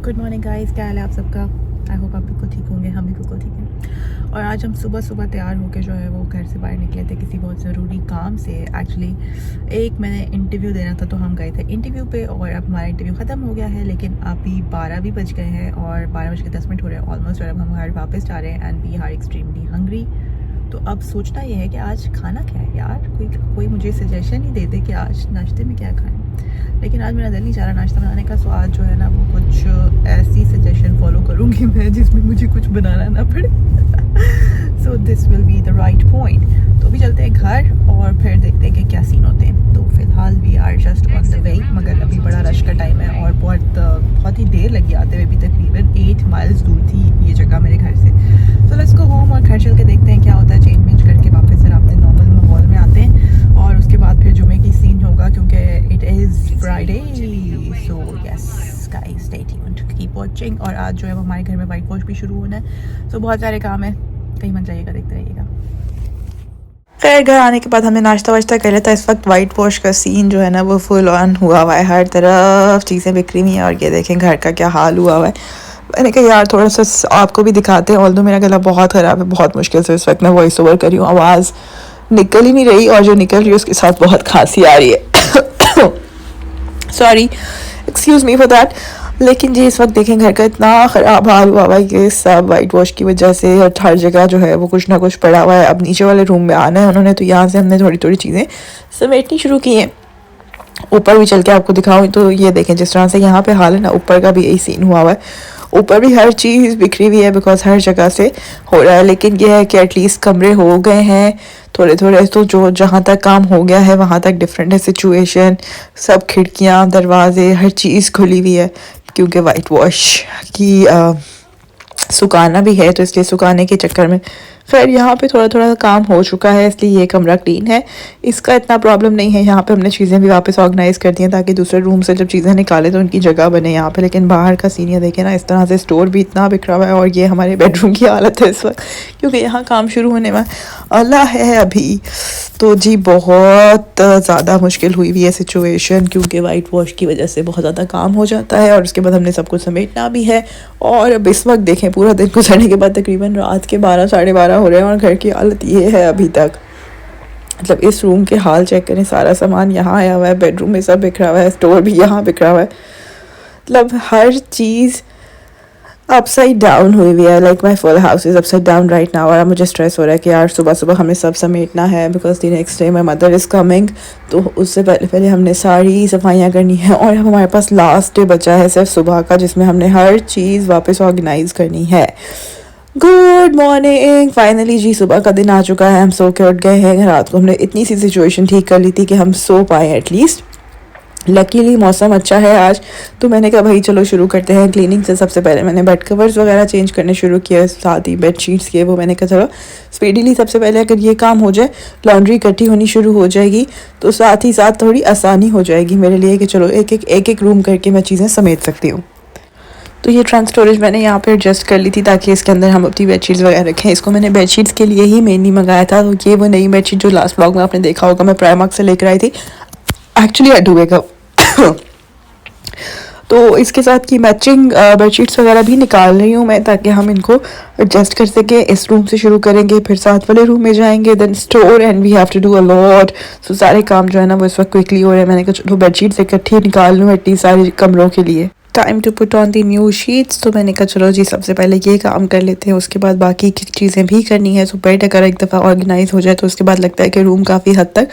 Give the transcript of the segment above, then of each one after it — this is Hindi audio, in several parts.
गुड मॉर्निंग गाइस, क्या हाल है आप सबका। आई होप आप बिल्कुल ठीक होंगे, हम भी बिल्कुल ठीक हैं। और आज हम सुबह सुबह तैयार होकर जो है वो घर से बाहर निकले थे किसी बहुत ज़रूरी काम से। एक्चुअली एक मैंने इंटरव्यू देना था तो हम गए थे इंटरव्यू पे, और अब हमारा इंटरव्यू ख़त्म हो गया है, लेकिन अभी 12 भी बज गए हैं और 12:10 हो रहे हैं ऑलमोस्ट। और अब हम घर वापस जा रहे हैं and we are extremely hungry. तो अब सोचना ये है कि आज खाना क्या है यार। कोई मुझे सजेशन ही दे दे कि आज नाश्ते में क्या खाएं। लेकिन आज मेरा दिल नहीं चाह रहा नाश्ता बनाने का, सो आज जो है ना वो कुछ ऐसी सजेशन फॉलो करूँगी मैं जिसमें मुझे कुछ बनाना ना पड़े। So this will be the right point. तो अभी चलते हैं घर और फिर देखते हैं कि क्या सीन होते हैं। तो फिलहाल we are just on the way, मगर अभी बड़ा रश का टाइम है और बहुत ही देर लगी आते हुए। अभी तकरीबन 8 माइल्स दूर थी ये जगह मेरे घर से। सो लेट्स गो होम और घर चल के देखते हैं क्या होता है। चेंज करके वापस फिर अपने नॉर्मल माहौल में आते हैं और उसके बाद फिर जुमे की सीन होगा क्योंकि it is Friday. So yes guys, stay tuned, keep watching. और आज जो है वो हमारे घर में वाइट वॉश भी शुरू होना है। सो बहुत सारे काम है, कहीं मत जाइएगा, देखते रहिएगा। खैर घर आने के बाद हमने नाश्ता वाश्ता कर लिया था। इस वक्त वाइट वॉश का सीन जो है ना वो फुल ऑन हुआ हुआ है, हर तरफ चीज़ें बिखरी हुई हैं। और ये देखें घर का क्या हाल हुआ हुआ है। मैंने कहा यार थोड़ा सा आपको भी दिखाते हैं। ऑल्दो मेरा गला बहुत ख़राब है, बहुत मुश्किल से इस वक्त मैं वॉइस ओवर कर रही हूँ, आवाज़ निकल ही नहीं रही, और जो निकल रही है उसके साथ बहुत खांसी आ रही है। Sorry, excuse me for that. लेकिन जी इस वक्त देखें घर का इतना ख़राब हाल हुआ हुआ है कि सब वाइट वॉश की वजह से, और हर जगह जो है वो कुछ ना कुछ पड़ा हुआ है। अब नीचे वाले रूम में आना है उन्होंने, तो यहाँ से हमने थोड़ी थोड़ी चीज़ें समेटनी शुरू की हैं। ऊपर भी चल के आपको दिखाऊँ तो ये देखें जिस तरह से यहाँ पे हाल है ना, ऊपर का भी यही सीन हुआ हुआ है। ऊपर भी हर चीज़ बिखरी हुई है बिकॉज हर जगह से हो रहा है। लेकिन यह है कि एटलीस्ट कमरे हो गए हैं थोड़े थोड़े, तो जो जहाँ तक काम हो गया है वहाँ तक डिफरेंट है सिचुएशन। सब खिड़कियाँ दरवाजे हर चीज़ खुली हुई है क्योंकि वाइट वॉश की सुखाना भी है, तो इसलिए सुखाने के चक्कर में खैर यहाँ पे थोड़ा थोड़ा काम हो चुका है, इसलिए ये कमरा क्लीन है। इसका इतना प्रॉब्लम नहीं है। यहाँ पे हमने चीज़ें भी वापस ऑर्गेनाइज़ कर दी हैं ताकि दूसरे रूम से जब चीज़ें निकालें तो उनकी जगह बने यहाँ पे। लेकिन बाहर का सीन ये देखें ना, इस तरह से स्टोर भी इतना बिखरा हुआ है। और ये हमारे बेडरूम की हालत है इस वक्त, क्योंकि यहाँ काम शुरू होने में अल्लाह है अभी। तो जी बहुत ज़्यादा मुश्किल हुई हुई है सिचुएशन, क्योंकि वाइट वॉश की वजह से बहुत ज़्यादा काम हो जाता है और उसके बाद हमने सब कुछ समेटना भी है। और अब इस वक्त देखें पूरा दिन गुजरने के बाद तकरीबन रात के 12 साढ़े 12 हो रहे हैं और घर की हालत ये है अभी तक। मतलब इस रूम के हाल चेक करें, सारा सामान यहाँ आया हुआ है, बेडरूम में सब बिखरा हुआ है, स्टोर भी यहाँ बिखरा हुआ है। मतलब हर चीज़ अपसाइड डाउन हुई हुई है। Like my full house is upside down right now. और मुझे स्ट्रेस हो रहा है कि यार सुबह सुबह हमें सब समेटना है because the next day my mother is coming. तो उससे पहले पहले हमने सारी सफाइयाँ करनी है। और अब हमारे पास लास्ट डे बचा है सिर्फ सुबह का, जिसमें हमने हर चीज़ वापस ऑर्गेनाइज़ करनी है। गुड मॉर्निंग, फाइनली जी सुबह का दिन आ चुका है। हम सो के उठ गए हैं। रात को हमने इतनी सी सिचुएशन ठीक कर ली थी कि हम सो पाए एटलीस्ट। लकीली मौसम अच्छा है आज, तो मैंने कहा भाई चलो शुरू करते हैं क्लीनिंग से। सबसे पहले मैंने बेड कवर्स वगैरह चेंज करने शुरू किए, साथ ही बेड शीट्स किए। वो मैंने कहा चलो स्पीडीली सबसे पहले अगर ये काम हो जाए, लॉन्ड्री इकट्ठी होनी शुरू हो जाएगी, तो साथ ही साथ थोड़ी आसानी हो जाएगी मेरे लिए कि चलो एक एक रूम करके मैं चीज़ें समेट सकती हूँ। तो ये ट्रांस स्टोरेज मैंने यहाँ पे एडजस्ट कर ली थी ताकि इसके अंदर हम अपनी बेडशीट्स वगैरह रखें। इसको मैंने बेडशीट्स के लिए ही मेनली मंगाया था। तो ये वो नई बेडशीट जो लास्ट व्लॉग में आपने देखा होगा मैं प्राइमार्क से लेकर आई थी, actually I do wake up. तो इसके साथ की मैचिंग बेडशीट्स वगैरह भी निकाल रही हूँ मैं ताकि हम इनको एडजस्ट कर सकें। इस रूम से शुरू करेंगे, फिर साथ वाले रूम में जाएंगे, then store, and we have to do a lot. So सारे काम जो है ना वो इस वक्त क्विकली हो रहे हैं। मैंने कहा चलो बेडशीट्स इकट्ठी निकाल लूँ एटलीस्ट सारे कमरों के लिए। Time to put on the new sheets. तो मैंने कहा चलो जी सबसे पहले ये काम कर लेते हैं, उसके बाद बाकी की चीज़ें भी करनी है। सो बेड अगर एक दफ़ा ऑर्गेनाइज हो जाए तो उसके बाद लगता है कि रूम काफ़ी हद तक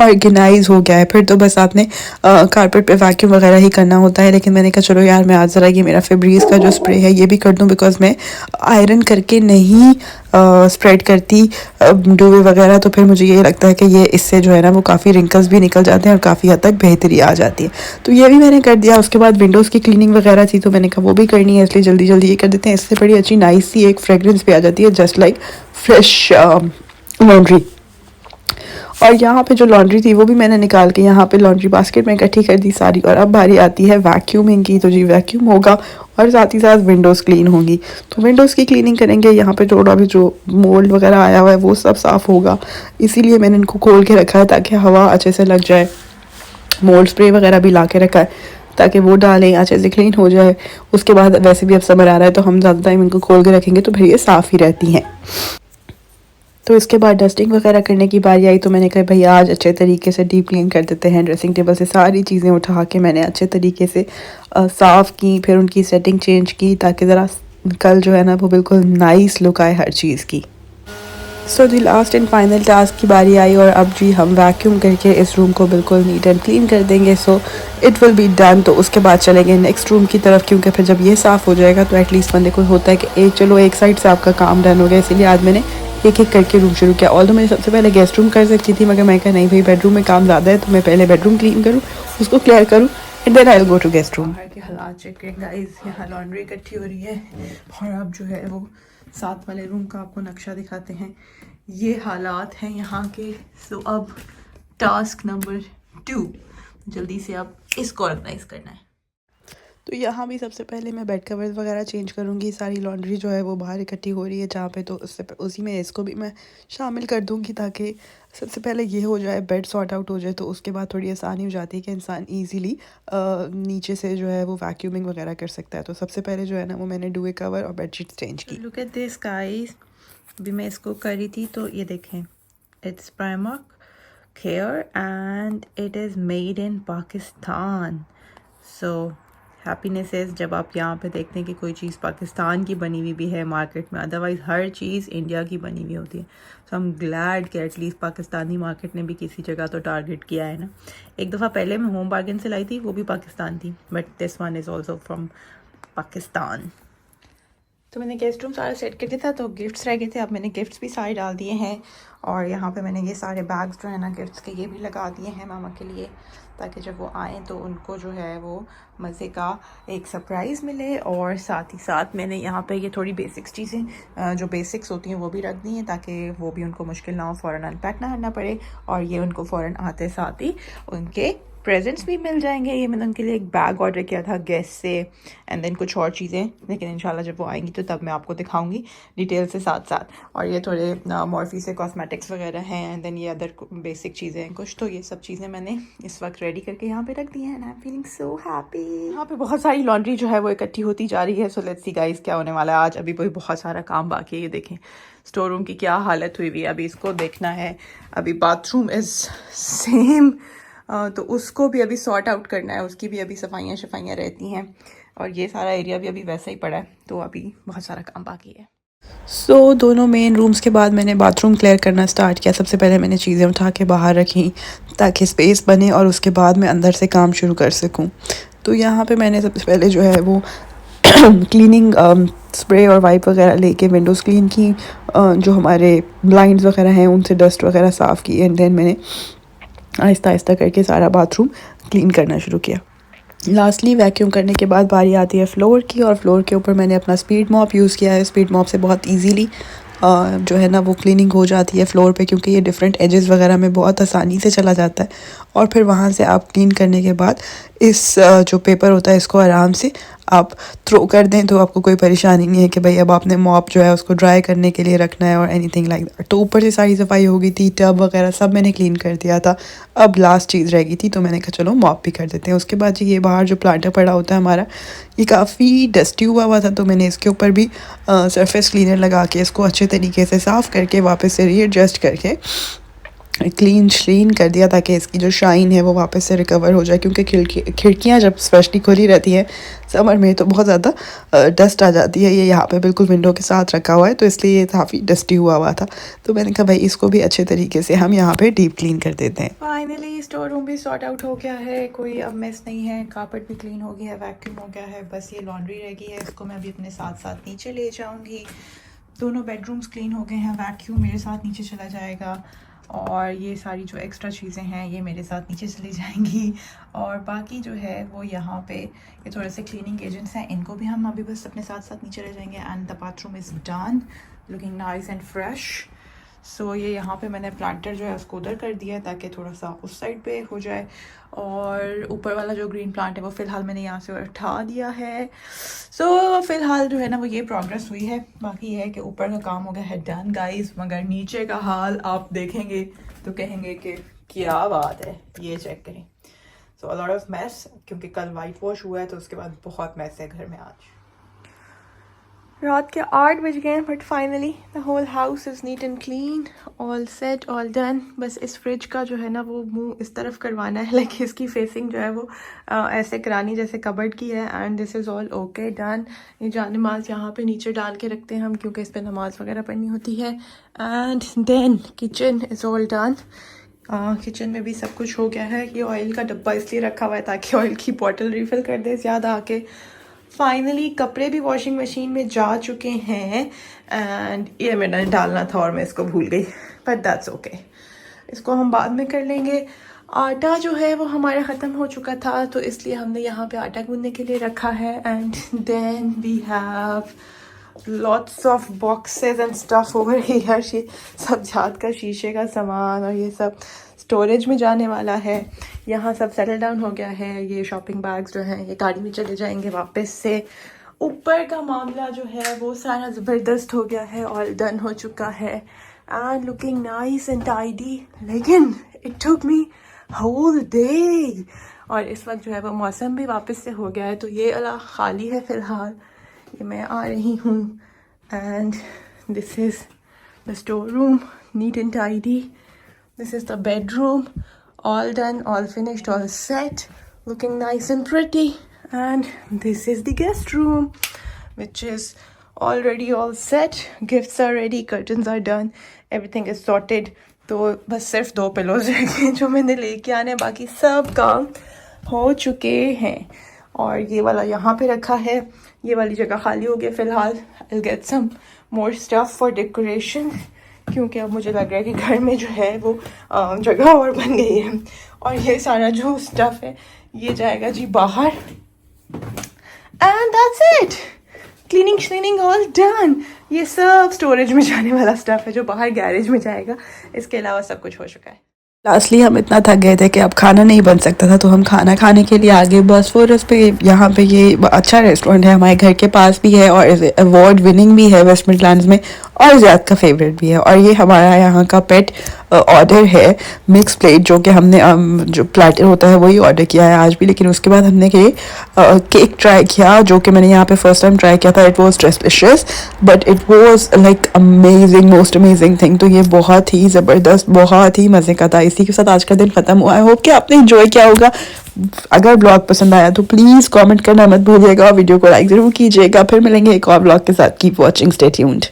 ऑर्गेनाइज हो गया है। फिर तो बस आपने कारपेट पे वैक्यूम वगैरह ही करना होता है। लेकिन मैंने कहा चलो यार मैं आज ज़रा ये मेरा फेब्रीज का जो स्प्रे है ये भी कर दूँ, बिकॉज मैं आयरन करके नहीं स्प्रेड करती डुवे वगैरह। तो फिर मुझे ये लगता है कि ये इससे जो है ना वो काफ़ी रिंकल्स भी निकल जाते हैं और काफ़ी हद तक बेहतरी आ जाती है। तो ये भी मैंने कर दिया। उसके बाद विंडोज़ की क्लीनिंग वगैरह थी तो मैंने कहा वो भी करनी है, इसलिए जल्दी जल्दी ये कर देते हैं। इससे बड़ी अच्छी नाइस सी एक फ्रेगरेंस भी आ जाती है, जस्ट लाइक फ्रेश लॉन्ड्री। और यहाँ पे जो लॉन्ड्री थी वो भी मैंने निकाल के यहाँ पे लॉन्ड्री बास्केट में इकट्ठी कर दी सारी। और अब बारी आती है वैक्यूमिंग की। तो जी वैक्यूम होगा और साथ ही साथ विंडोज़ क्लीन होंगी। तो विंडोज़ की क्लीनिंग करेंगे। यहाँ पे थोड़ा भी जो मोल्ड वगैरह आया हुआ है वो सब साफ़ होगा, इसीलिए मैंने इनको खोल के रखा है ताकि हवा अच्छे से लग जाए। मोल्ड स्प्रे वगैरह भी ला के रखा है ताकि वो डालें, अच्छे से क्लीन हो जाए। उसके बाद वैसे भी अब समर आ रहा है तो हम ज़्यादा टाइम इनको खोल के रखेंगे तो फिर ये साफ़ ही रहती हैं। तो इसके बाद डस्टिंग वगैरह करने की बारी आई तो मैंने कहा भाई आज अच्छे तरीके से डीप क्लीन कर देते हैं। ड्रेसिंग टेबल से सारी चीज़ें उठा के मैंने अच्छे तरीके से साफ़ की, फिर उनकी सेटिंग चेंज की ताकि ज़रा कल जो है ना वो बिल्कुल नाइस लुक आए हर चीज़ की। सो जी लास्ट एंड फाइनल टास्क की बारी आई और अब जी हम वैक्यूम करके इस रूम को बिल्कुल नीट एंड क्लीन कर देंगे। So it will be done. तो उसके बाद चलेंगे नेक्स्ट रूम की तरफ, क्योंकि फिर जब ये साफ़ हो जाएगा तो एटलीस्ट बंदे को होता है कि एक साइड से आपका काम डन हो गया। इसीलिए आज मैंने एक एक करके रूम शुरू किया। ऑल्दो मैंने सबसे पहले गेस्ट रूम कर सकती थी, मगर मैं कहा नहीं भाई बेडरूम में काम ज़्यादा है तो मैं पहले बेडरूम क्लीन करूँ, उसको क्लियर करूँ and then I will go to guest room. बाहर के हालात चेक करें गाइस, यहाँ लॉन्ड्री इकट्ठी हो रही है और अब जो है वो साथ वाले रूम का आपको नक्शा दिखाते हैं। ये हालात हैं यहाँ के। सो अब टास्क नंबर 2, जल्दी से अब इसको ऑर्गेनाइज करना है। तो यहाँ भी सबसे पहले मैं बेड कवर्स वगैरह चेंज करूँगी। सारी लॉन्ड्री जो है वो बाहर इकट्ठी हो रही है जहाँ पे, तो उसी में इसको भी मैं शामिल कर दूँगी ताकि सबसे पहले ये हो जाए, बेड सॉर्ट आउट हो जाए। तो उसके बाद थोड़ी आसानी हो जाती है कि इंसान ईज़िली नीचे से जो है वो वैक्यूमिंग वगैरह कर सकता है। तो सबसे पहले जो है ना वो मैंने डुवे कवर और बेडशीट चेंज की। लुक एट दिस गाइस, अभी मैं इसको कर रही थी तो ये देखें, it's Primark care and it is made in Pakistan. So happiness is जब आप यहाँ पे देखते हैं कि कोई चीज़ पाकिस्तान की बनी हुई भी है मार्केट में, अदरवाइज़ हर चीज़ इंडिया की बनी हुई होती है। सो आई एम ग्लैड कि एटलीस्ट पाकिस्तानी मार्केट ने भी किसी जगह तो टारगेट किया है ना। एक दफ़ा पहले मैं होम बार्गेन से लाई थी, वो भी पाकिस्तान थी, but this one is also from Pakistan. तो मैंने गेस्ट रूम सारा सेट कर दिया था, तो गिफ्ट्स रह गए थे, अब मैंने गिफ्ट्स भी सारे डाल दिए हैं। और यहाँ पे मैंने ये सारे बैग्स जो है ना गिफ्ट्स के ये भी लगा दिए हैं मामा के लिए, ताकि जब वो आएँ तो उनको जो है वो मज़े का एक सरप्राइज़ मिले। और साथ ही साथ मैंने यहाँ पे ये थोड़ी बेसिक्स चीज़ें जो बेसिक्स होती हैं वो भी रख दी हैं, ताकि वो भी उनको मुश्किल ना हो, फ़ौरन अनपैक ना करना पड़े और ये उनको फ़ौरन आते साथ ही उनके प्रेजेंट्स भी मिल जाएंगे। ये मैंने उनके लिए एक बैग ऑर्डर किया था गेस्ट से, एंड देन कुछ और चीज़ें, लेकिन इंशाल्लाह जब वो आएंगी तो तब मैं आपको दिखाऊंगी डिटेल से साथ साथ। और ये थोड़े मॉर्फी से कॉस्मेटिक्स वगैरह हैं, एंड देन ये अदर बेसिक चीज़ें हैं कुछ। तो ये सब चीज़ें मैंने इस वक्त रेडी करके यहाँ पे रख दी हैं and I am feeling so happy. यहाँ पे बहुत सारी लॉन्ड्री जो है वो इकट्ठी होती जा रही है। सो लेट्स सी गाइस क्या होने वाला है आज। अभी बहुत सारा काम बाकी है। ये देखें स्टोर रूम की क्या हालत हुई हुई है, अभी इसको देखना है। अभी बाथरूम इज़ सेम, तो उसको भी अभी सॉर्ट आउट करना है, उसकी भी अभी सफाइयाँ रहती हैं। और ये सारा एरिया भी अभी वैसा ही पड़ा है, तो अभी बहुत सारा काम बाकी है। सो दोनों मेन रूम्स के बाद मैंने बाथरूम क्लियर करना स्टार्ट किया। सबसे पहले मैंने चीज़ें उठा के बाहर रखी ताकि स्पेस बने और उसके बाद मैं अंदर से काम शुरू कर सकूं। तो यहाँ पे मैंने सबसे पहले जो है वो क्लीनिंग स्प्रे और वाइप वगैरह लेके विंडोज़ क्लीन की, जो हमारे ब्लाइंड्स वगैरह हैं उनसे डस्ट वगैरह साफ़ की, एंड देन मैंने आहिस्ता आहिस्ता करके सारा बाथरूम क्लीन करना शुरू किया। लास्टली वैक्यूम करने के बाद बारी आती है फ्लोर की, और फ्लोर के ऊपर मैंने अपना स्पीड मॉप यूज़ किया है। स्पीड मॉप से बहुत इजीली जो है ना वो क्लीनिंग हो जाती है फ्लोर पे, क्योंकि ये डिफरेंट एजेस वगैरह में बहुत आसानी से चला जाता है। और फिर वहाँ से आप क्लीन करने के बाद इस जो पेपर होता है इसको आराम से आप थ्रो कर दें, तो आपको कोई परेशानी नहीं है कि भाई अब आपने मॉप जो है उसको ड्राई करने के लिए रखना है और एनीथिंग लाइक दैट। तो ऊपर से सारी सफाई हो गई थी, टब वगैरह सब मैंने क्लीन कर दिया था। अब लास्ट चीज़ रह गई थी तो मैंने कहा चलो मॉप भी कर देते हैं। उसके बाद जी ये बाहर जो प्लांटर पड़ा होता है हमारा, ये काफ़ी डस्टी हुआ था, तो मैंने इसके ऊपर भी सरफेस क्लीनर लगा के इसको अच्छे तरीके से साफ़ करके वापस से रीएडजस्ट करके क्लीन कर दिया, ताकि इसकी जो शाइन है वो वापस से रिकवर हो जाए। क्योंकि खिड़कियाँ जब स्पेशली खुली रहती हैं समर में तो बहुत ज़्यादा डस्ट आ जाती है। ये यहाँ पे बिल्कुल विंडो के साथ रखा हुआ है, तो इसलिए ये काफ़ी डस्टी हुआ था। तो मैंने कहा भाई इसको भी अच्छे तरीके से हम यहाँ पे डीप क्लीन कर देते हैं। फाइनली स्टोर रूम भी सॉर्ट आउट हो गया है, कोई अब मेस नहीं है, कारपेट भी क्लीन हो गया है, वैक्यूम हो गया है, बस ये लॉन्ड्री रह गई है। इसको मैं अभी अपने साथ साथ नीचे ले जाऊँगी। दोनों बेडरूम्स क्लीन हो गए हैं, वैक्यूम मेरे साथ नीचे चला जाएगा, और ये सारी जो एक्स्ट्रा चीज़ें हैं ये मेरे साथ नीचे चली जाएंगी। और बाकी जो है वो यहाँ पे ये थोड़े से क्लीनिंग एजेंट्स हैं, इनको भी हम अभी बस अपने साथ साथ नीचे ले जाएंगे। And the bathroom is done, looking nice and fresh. So ये यहाँ पे मैंने प्लांटर जो है उसको उधर कर दिया है ताकि थोड़ा सा उस साइड पे हो जाए। और ऊपर वाला जो ग्रीन प्लांट है वो फ़िलहाल मैंने यहाँ से उठा दिया है। सो फ़िलहाल जो है ना वो ये प्रोग्रेस हुई है। बाकी है कि ऊपर का काम हो गया है डन गाइस, मगर नीचे का हाल आप देखेंगे तो कहेंगे कि क्या बात है, ये चेक करें। सो अ लॉट ऑफ मैस, क्योंकि कल वाइट वॉश हुआ है तो उसके बाद बहुत मैस है घर में आज। रात के 8 बज गए हैं, but finally the whole house is neat and clean, all set, all done. बस इस फ्रिज का जो है ना वो मुंह इस तरफ करवाना है, लाइक इसकी फेसिंग जो है वो ऐसे करानी जैसे कबर्ड की है। And this is all okay done. ये जान नमाज यहाँ पे नीचे डाल के रखते हैं हम, क्योंकि इस पर नमाज वगैरह पढ़नी होती है। And then kitchen is all done. Kitchen में भी सब कुछ हो गया है। ये ऑयल का डब्बा इसलिए रखा हुआ है ताकि ऑयल की बॉटल रिफ़िल कर दे ज़्यादा आके। फाइनली कपड़े भी वॉशिंग मशीन में जा चुके हैं। एंड ये मैंने डालना था और मैं इसको भूल गई, बट दैट्स ओके, इसको हम बाद में कर लेंगे। आटा जो है वो हमारा ख़त्म हो चुका था, तो इसलिए हमने यहाँ पे आटा गूंदने के लिए रखा है। And then we have lots of boxes and stuff over here. सब जात का शीशे का सामान और ये सब स्टोरेज में जाने वाला है। यहाँ सब सेटल डाउन हो गया है। ये शॉपिंग बैग्स जो हैं ये गाड़ी में चले जाएंगे वापस से। ऊपर का मामला जो है वो सारा ज़बरदस्त हो गया है, ऑल डन हो चुका है and looking nice and tidy. लेकिन it took me whole day. और इस वक्त जो है वो मौसम भी वापस से हो गया है, तो ये अला खाली है फ़िलहाल। ये मैं आ रही हूँ and this is the store room, neat and tidy. This is the bedroom, all done, all finished, all set, looking nice and pretty. And this is the guest room, which is already all set. Gifts are ready, curtains are done, everything is sorted. तो बस सिर्फ 2 पिलोज रह गए जो मैंने लेके आने, बाकी सब काम हो चुके हैं। और ये वाला यहाँ पे रखा है, ये वाली जगह खाली हो गई फ़िलहाल। I'll get some more stuff for decoration, क्योंकि अब मुझे लग रहा है कि घर में जो है वो जगह और बन गई है। और ये सारा जो स्टफ है ये जाएगा जी बाहर। And that's it, cleaning schleaning all done. ये सब स्टोरेज में जाने वाला स्टफ है जो बाहर गैरेज में जाएगा। इसके अलावा सब कुछ हो चुका है। लास्टली हम इतना थक गए थे कि अब खाना नहीं बन सकता था, तो हम खाना खाने के लिए आगे बस फोरस पे। यहाँ पे ये अच्छा रेस्टोरेंट है, हमारे घर के पास भी है और अवार्ड विनिंग भी है वेस्ट मिडलैंड्स में, और ज़्यादा का फेवरेट भी है। और ये हमारा यहाँ का पेट ऑर्डर है, मिक्स प्लेट, जो कि हमने जो प्लेटर होता है वही ऑर्डर किया है आज भी। लेकिन उसके बाद हमने केक ट्राई किया, जो कि मैंने यहाँ पे फर्स्ट टाइम ट्राई किया था। It was delicious, but it was like amazing, most amazing thing. तो ये बहुत ही ज़बरदस्त, बहुत ही मज़े का था। इसी के साथ आज का दिन ख़त्म हुआ। आई होप कि आपने एंजॉय किया होगा। अगर ब्लॉग पसंद आया तो प्लीज़ कमेंट करना मत भूलिएगा, वीडियो को लाइक ज़रूर कीजिएगा। फिर मिलेंगे एक और ब्लॉग के साथ। Keep watching, stay tuned.